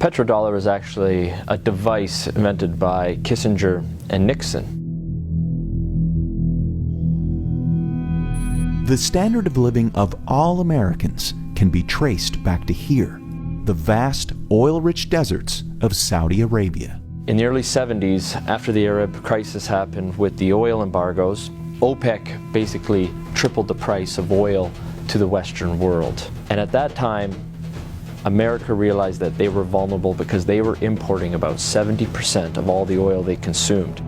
Petrodollar is actually a device invented by Kissinger and Nixon. The standard of living of all Americans can be traced back to here, the vast oil-rich deserts of Saudi Arabia. In the early 70s, after the Arab crisis happened with the oil embargoes, OPEC basically tripled the price of oil to the Western world. And at that time, America realized that they were vulnerable because they were importing about 70% of all the oil they consumed.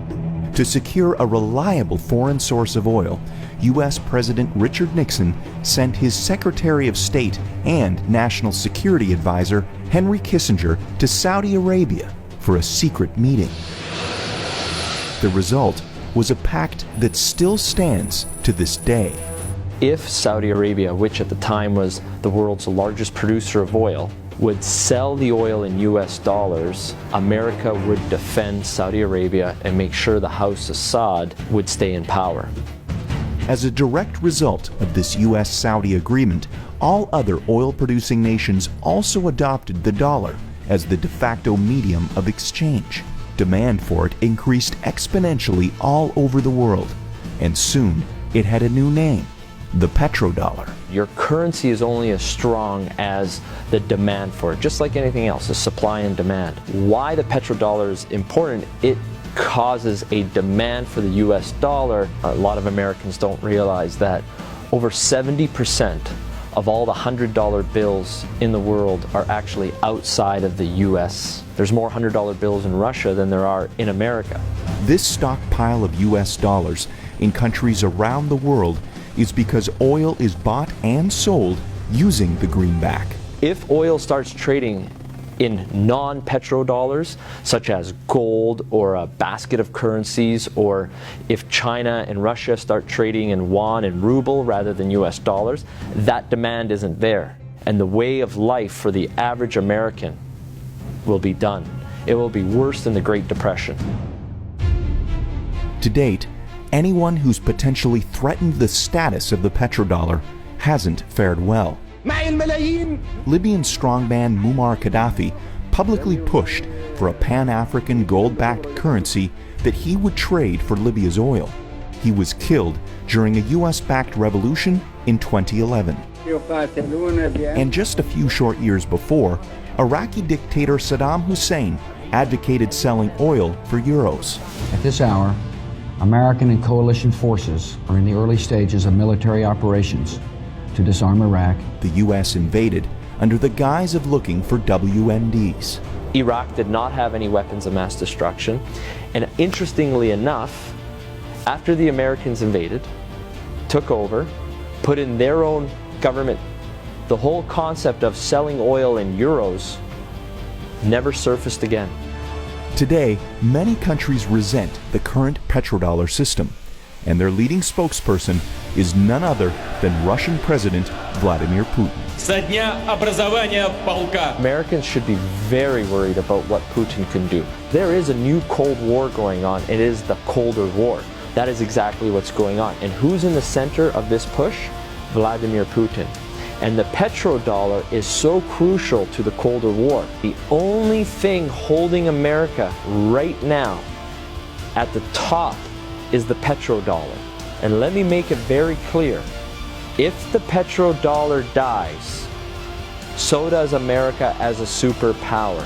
To secure a reliable foreign source of oil, U.S. President Richard Nixon sent his Secretary of State and National Security Advisor Henry Kissinger to Saudi Arabia for a secret meeting. The result was a pact that still stands to this day. If Saudi Arabia, which at the time was the world's largest producer of oil, would sell the oil in US dollars, America would defend Saudi Arabia and make sure the House Assad would stay in power. As a direct result of this US-Saudi agreement, all other oil-producing nations also adopted the dollar as the de facto medium of exchange. Demand for it increased exponentially all over the world, and soon it had a new name: the petrodollar. Your currency is only as strong as the demand for it, just like anything else, the supply and demand. Why the petrodollar is important, it causes a demand for the US dollar. A lot of Americans don't realize that over 70% of all the $100 bills in the world are actually outside of the US. There's more $100 bills in Russia than there are in America. This stockpile of US dollars in countries around the world is because oil is bought and sold using the greenback. If oil starts trading in non-petrodollars, such as gold or a basket of currencies, or if China and Russia start trading in yuan and ruble rather than US dollars, that demand isn't there. And the way of life for the average American will be done. It will be worse than the Great Depression. To date, anyone who's potentially threatened the status of the petrodollar hasn't fared well. Libyan strongman Muammar Gaddafi publicly pushed for a Pan-African gold-backed currency that he would trade for Libya's oil. He was killed during a US-backed revolution in 2011. And just a few short years before, Iraqi dictator Saddam Hussein advocated selling oil for euros. At this hour, American and coalition forces are in the early stages of military operations to disarm Iraq. The U.S. invaded under the guise of looking for WMDs. Iraq did not have any weapons of mass destruction, and interestingly enough, after the Americans invaded, took over, put in their own government, the whole concept of selling oil in euros never surfaced again. Today, many countries resent the current petrodollar system, and their leading spokesperson is none other than Russian President Vladimir Putin. Americans should be very worried about what Putin can do. There is a new Cold War going on. It is the Colder War. That is exactly what's going on. And who's in the center of this push? Vladimir Putin. And the petrodollar is so crucial to the Colder War. The only thing holding America right now at the top is the petrodollar. And let me make it very clear. If the petrodollar dies, so does America as a superpower.